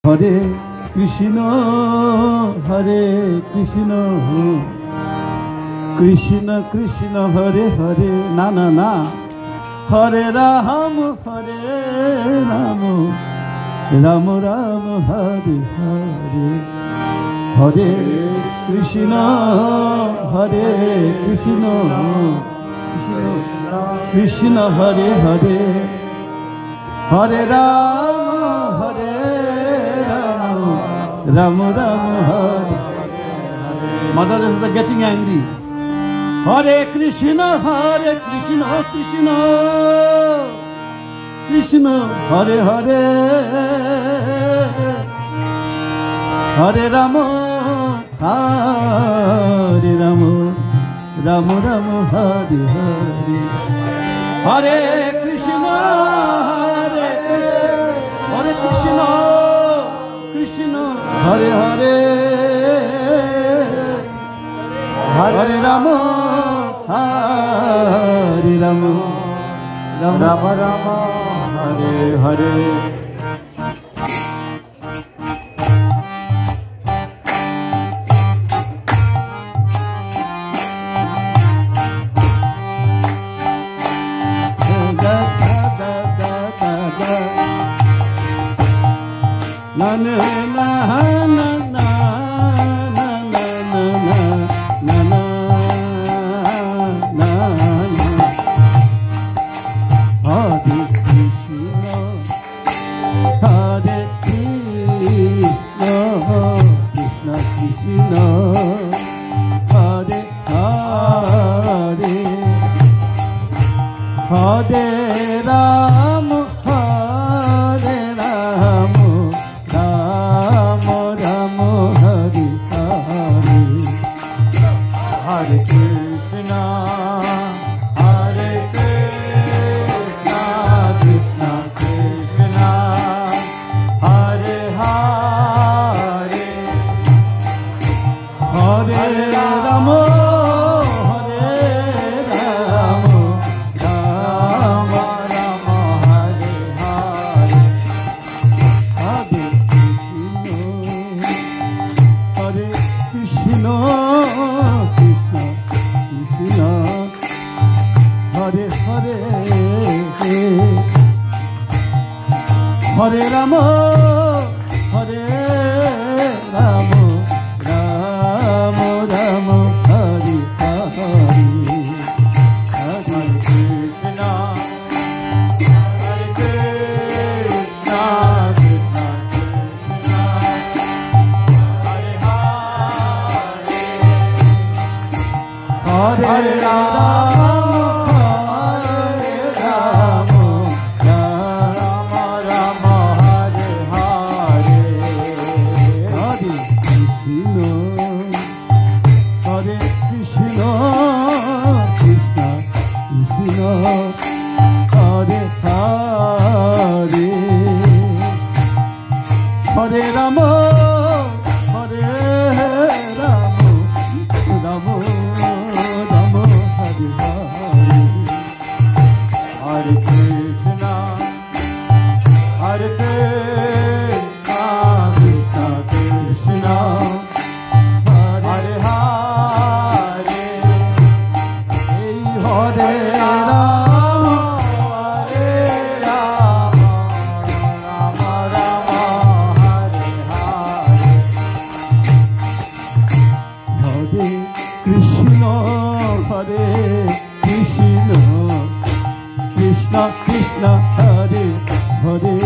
হরে কৃষ্ণ কৃষ্ণ কৃষ্ণ হরে হরে না না না হরে Ram Ram Ram Hare Hare Hare Krishna Krishna Hare Hare Hare Ram Ram Ram Hare Mother is getting angry. Hare Krishna Krishna Krishna Hare Hare Hare Rama Ram Ram Hare Hare Hare Krishna Krishna Hare Hare Hare Rama Rama Rama Hare Hare na na na na na na na na na Hare Krishna Hare Krishna Krishna Krishna Hare Hare Hare Ram Hare Rama Hare Rama Rama Rama Hare Hare Hare Krishna Hare Krishna Krishna Krishna Hare Hare Hare Rama Hare Rama Hare Rama Rama Rama Hare Hare Hare Krishna Hare Krishna Krishna Krishna Hare Hare Hare Rama Krishna Krishna Hare Hare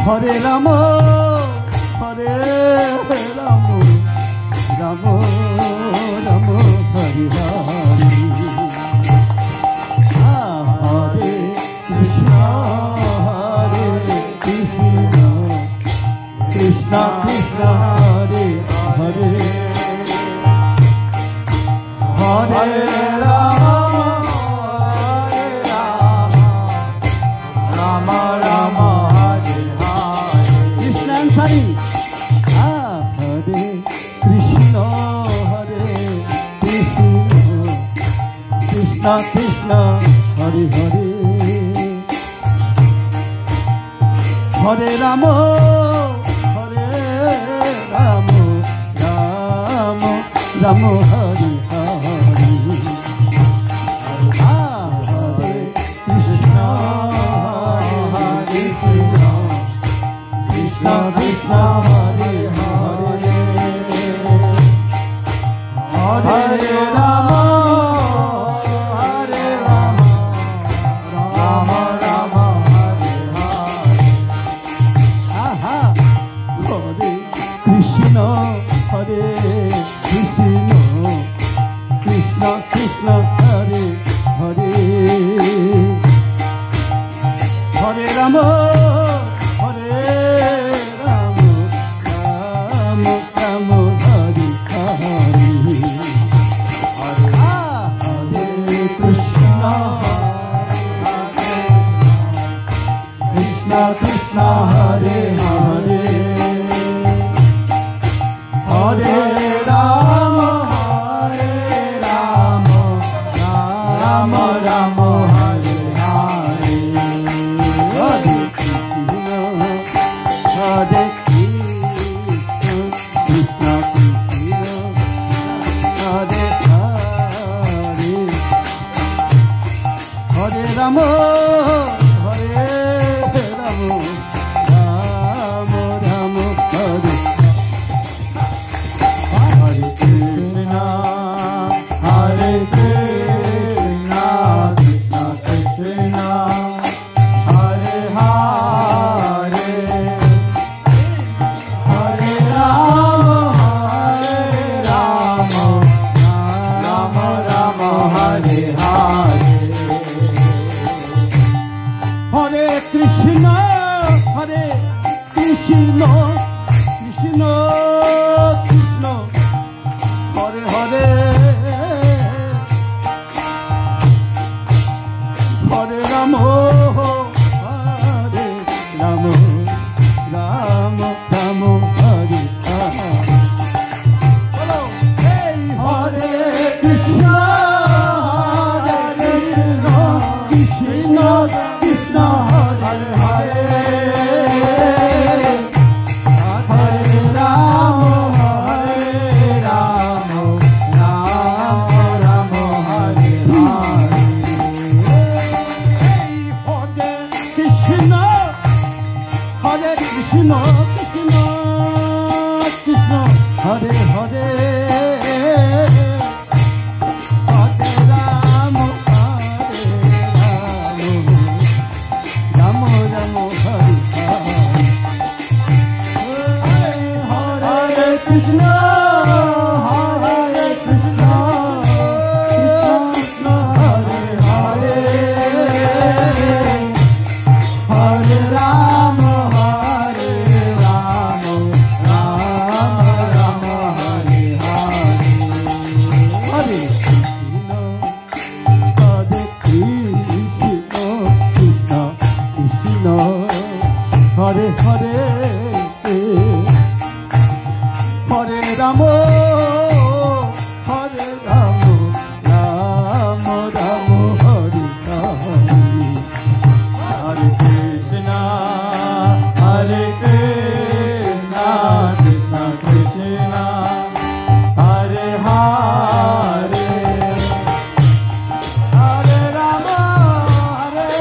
Hare Rama Hare Rama Rama Rama Hare Hare Hare Krishna Hare Krishna Krishna Krishna Hare Hare Hare Rama Hare Krishna Krishna Krishna Hare Hare Hare Rama, Hare Rama, Rama Rama Hare Hare. Hare Krishna, Hare Krishna, Krishna Krishna, Hare Hare, Hare Rama, Hare Rama, Rama Rama, Hare Hare. Hare Krishna, Hare Krishna, Krishna Krishna, Hare Hare, Hare Rama, Hare Rama, Rama Rama, Hare Hare. Hare Krishna, Krishna Krishna, Hare Hare, Hare Rama, Hare Rama, Rama Rama, Hare Hare. Hare Krishna, Hare Krishna, Krishna Krishna, Hare Hare, Hare Rama, Hare Rama, Rama Rama, Hare Hare Krishna, Hare Krishna, Krishna Krishna, Hare Hare, Hare Rama, Hare Rama, Rama Rama, Hare Hare. Hare Krishna, Hare Krishna, Krishna Krishna, Hare Hare, Hare Rama, Hare Rama, Rama Rama, Hare Hare. Hello, hey, Hare Krishna, Hare Krishna, Krishna Krishna, Hare Hare, Hare Rama, Hare Rama, Rama Rama, Hare Hare. Hey, Hare Krishna, Hare Krishna, Krishna Krishna, Hare Hare, Hare Rama, Hare Rama, Rama Rama, Hare Hare. Hare Krishna, Hare Krishna, Krishna Krishna, Hare Hare, Hare Rama, Hare Rama, Rama Rama, Hare Hare. Hare Krishna, Hare Krishna, Krishna Krishna, Hare Hare, Hare Rama, Hare Rama, Rama Rama, Hare Hare. Hare Krishna, Hare Krishna, Krishna Krishna, Hare Hare, Hare Rama, Hare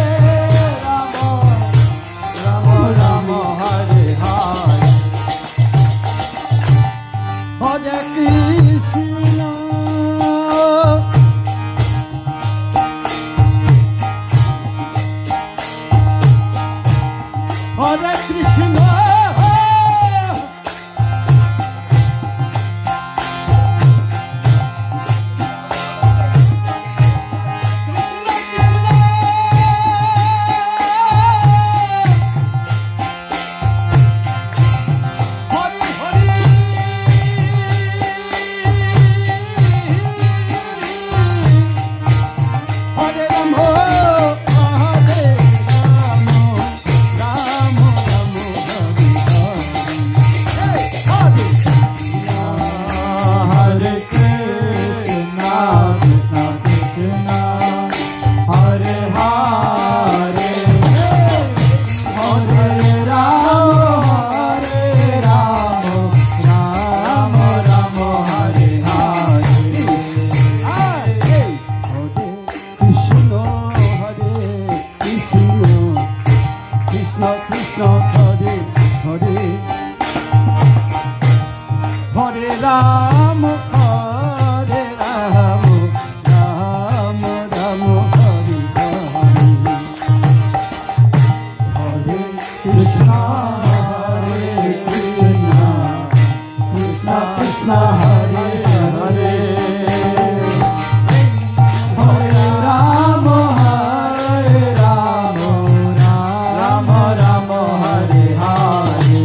Rama, Rama Rama, Hare Hare. Hare Krishna, Hare Krishna, Hare Rama, Hare Rama, Rama Rama, Krishna Hare Hare Hare Ram Hare Ram Ram Ram Hare Hare Hare Krishna Hare Krishna Krishna Krishna Hare Hare Hare Ram Hare Ram Ram Ram Hare Hare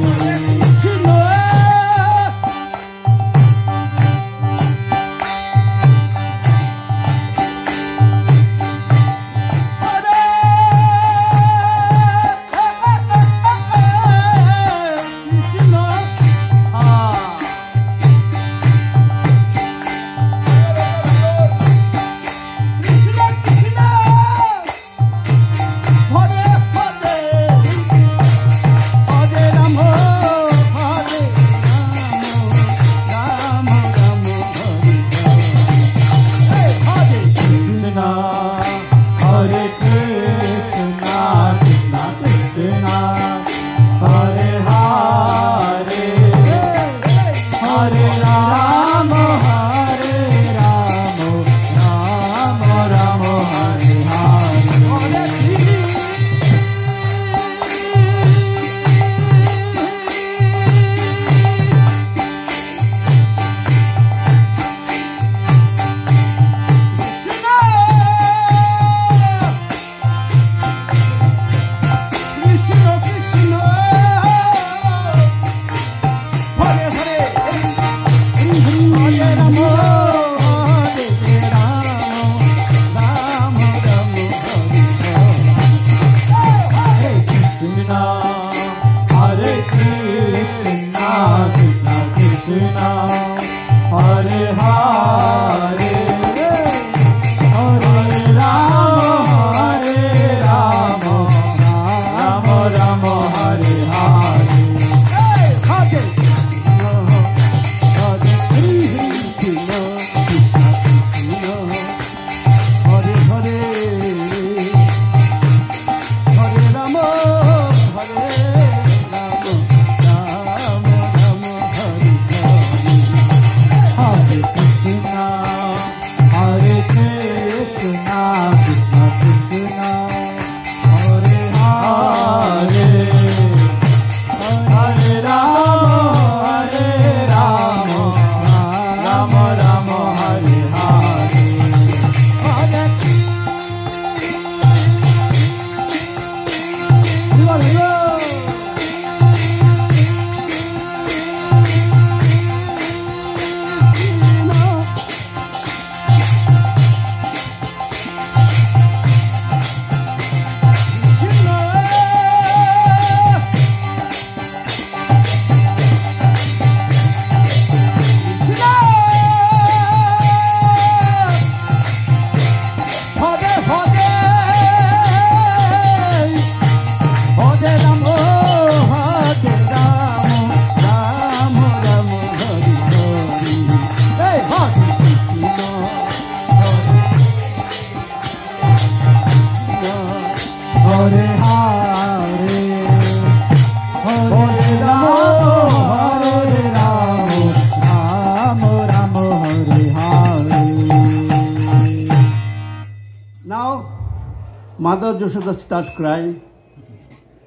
Mother Yashoda start crying,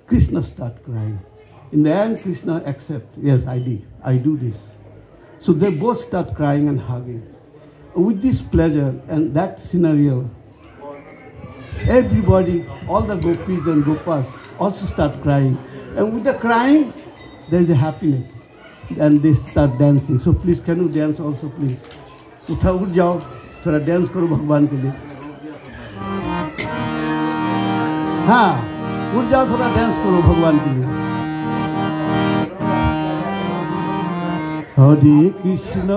Krishna start crying. In the end, Krishna accepts, yes, I do this. So they both start crying and hugging. With this pleasure and that scenario, everybody, all the gopis and gopas also start crying. And with the crying, there is a happiness. And they start dancing. So please, can you dance also, please? उठ जाओ, थोड़ा dance करो भगवान के लिए. हाँ, उठ जाओ, थोड़ा dance करो भगवान के लिए. Hare Krishna,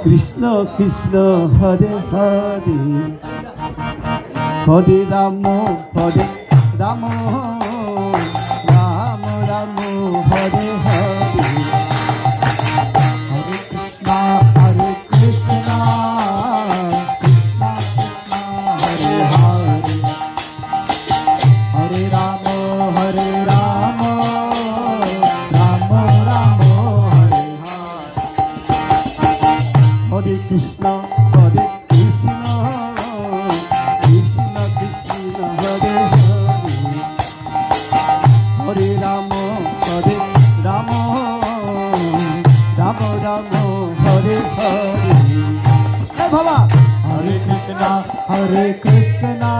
Krishna Krishna, Hare Hare, Hare Rama, Hare Rama, Rama Rama, Hare Hare, Hare Krishna, Krishna Krishna, Hare Hare, Hare Hare Krishna,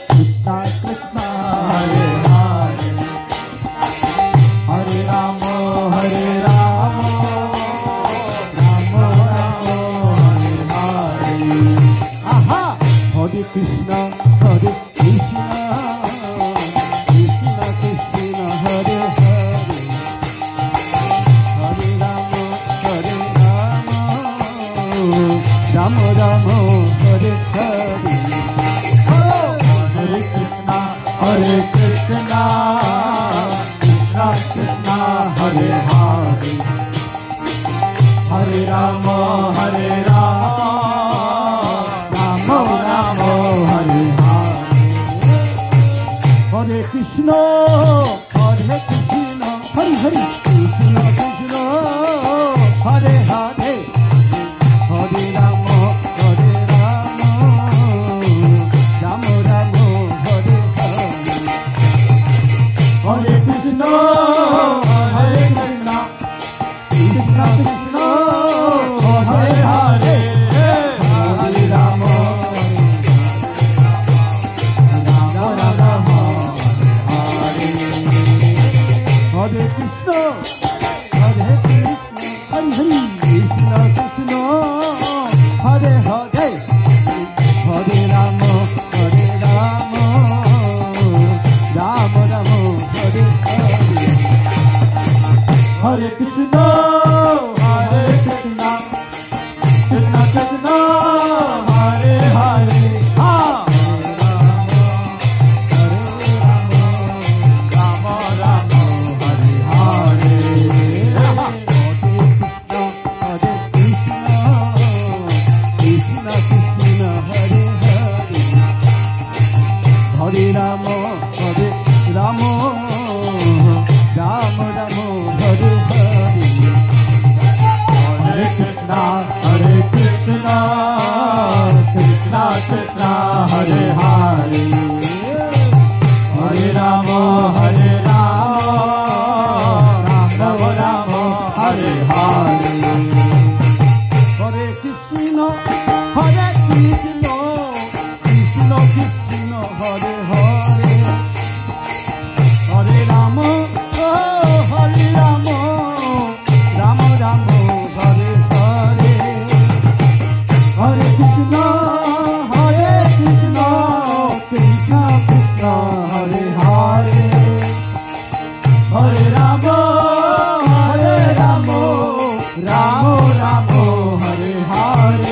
Krishna Krishna, Hare Hare, Hare Rama, Hare Rama, Rama Rama, Hare Hare. Aha! Hare Krishna, Hare Krishna, Krishna Krishna, Hare Hare, Hare Rama, Hare Rama, Rama Rama, Hare Hare. Hare Krishna, Hare Krishna, Krishna Krishna, Hare Hare, Hare Rama, Hare Rama, Rama Rama, Hare Hare. Hare Krishna, Hare Krishna, Hare Hare, Krishna Krishna, Hare Hare, Hare Rama, Hare Rama, Rama Rama, Hare Hare. Hare Krishna, Hare Krishna, Krishna Krishna, Hare Hare, Hare Rama, Rama Rama, Hare Hare. Hare Krishna, Hare Krishna, Hare Hare, Krishna Krishna, Hare Hare, Hare Rama, Hare Rama, Rama Rama, Hare Hare. Hare Krishna, Hare Krishna, Krishna Krishna, Hare Hare, Rama Rama, Hare Hare. Hare Krishna, Krishna Krishna, Hare Hare, Hare Rama, Hare Rama, Rama Rama, Hare Hare. Hare Krishna, Hare Krishna, Krishna Krishna, Hare Hare, Hare Rama, Hare Rama, Rama Rama, Hare Hare.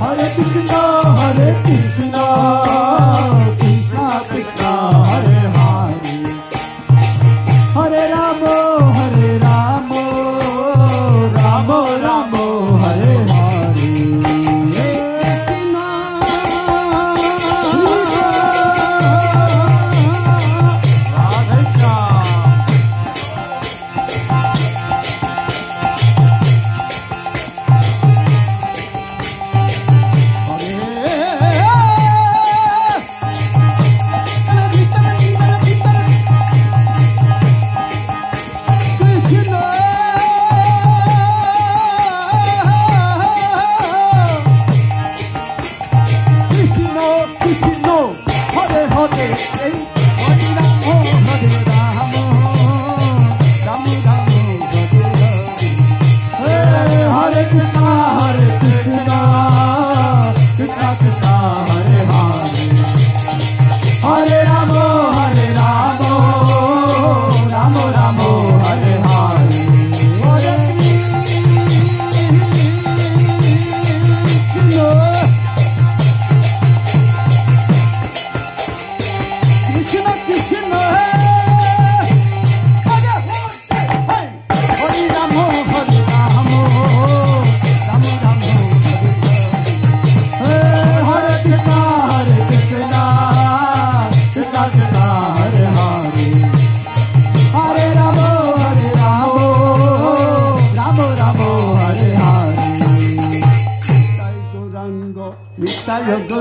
Hare Krishna, Hare Krishna, Krishna Krishna, Hare Hare, Hare Rama, Hare Rama, Rama Rama, Hare Hare. Hare Krishna, Hare Krishna, Krishna Krishna, Hare Hare, Hare Rama, Hare Rama, Rama Rama, Hare Hare. Hare Krishna, Hare Hare,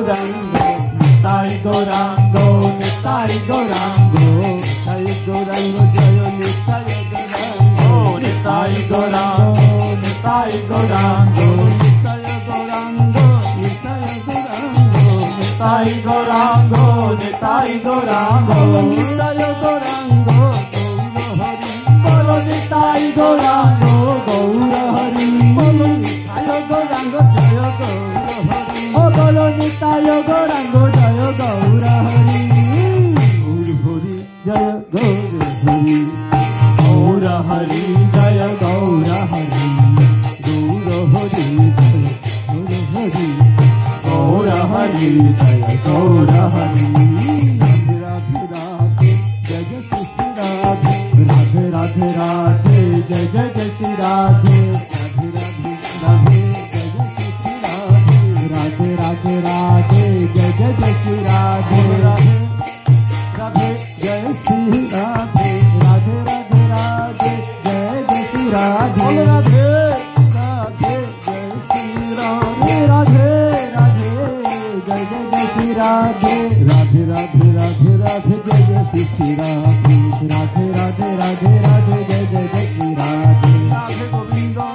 Gaurango, Nitai Gaurango, Nitai Gaurango, Nitai Gaurango, Jaya Nitai Gaurango, Nitai Gaurango, Nitai Gaurango, Nitai Gaurango, Nitai Gaurango, Nitai Gaurango, Nitai Gaurango, Nitai Gaurango, Bolo Nitai Gaurango, Gaura Hari, Bolo Nitai Gaurango, Jaya Gaura Hari, O Bolo Nitai Gaurango, Jaya Gaura Hari, Jaya Gaura Hari, Gaura Hari, Jaya Gaura Hari, Gaura Hari, Gaura Hari, Jaya Gaura Hari, Radhe Radhe Radhe, Jai Jai Shri Radhe, Radhe Radhe Radhe, Jai Jai Shri Radhe, Radhe Jai Shri Radhe, Radhe Radhe Radhe, Jai Jai Shri Radhe, Radhe Radhe Jai Shri Radhe, Radhe Radhe, Jai Jai Shri Radhe, Radhe Radhe Radhe Radhe Jai Jai Shri Radhe, Radhe Radhe Radhe Radhe, Jai Jai Shri Radhe, Radhe Govinda,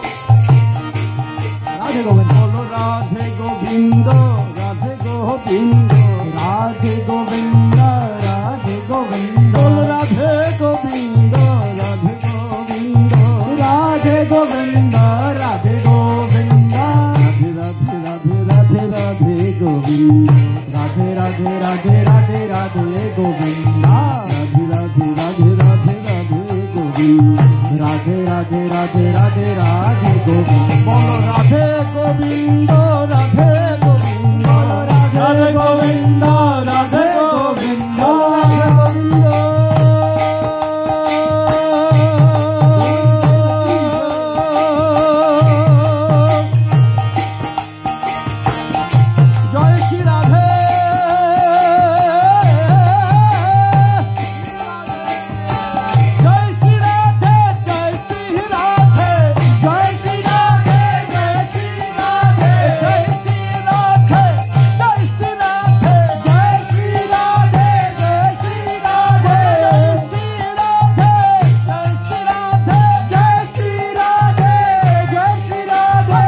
Radhe Govinda, Bolo Radhe Govinda, Radhe Govinda, Radhe Govinda, Radhe Govinda, Bolo Radhe Govinda, Radhe Govinda, Radhe Govinda, Radhe Govinda, Radhe Radhe Radhe Radhe Radhe Govinda, Radhe Radhe Radhe Radhe Radhe Govinda, Radhe Radhe Radhe Radhe Radhe Govinda, Radhe Radhe Radhe Radhe Radhe Govinda, Bolo Radhe Govinda, Radhe Govinda, Radhe Govinda, Radhe Govinda, Radhe Govinda. Jai Shri Radhe, Jai Shri Radhe, Jai Shri Radhe, Jai Shri Radhe, Jai Shri Radhe, Jai Shri Radhe, Jai Shri Radhe, Jai Shri Radhe, Jai Shri Radhe, Jai Shri Radhe, Jai Shri Radhe, Jai Shri Radhe,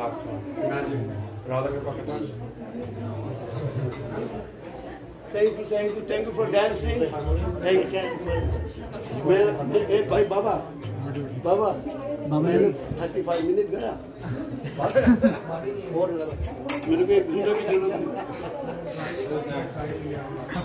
last one. Imagine. Radha Kripaka dance. Thank you for dancing. Thank you. Hey, Baba. मैंने 35 minute गया और मेरे को एक घंटे की जरूरत है।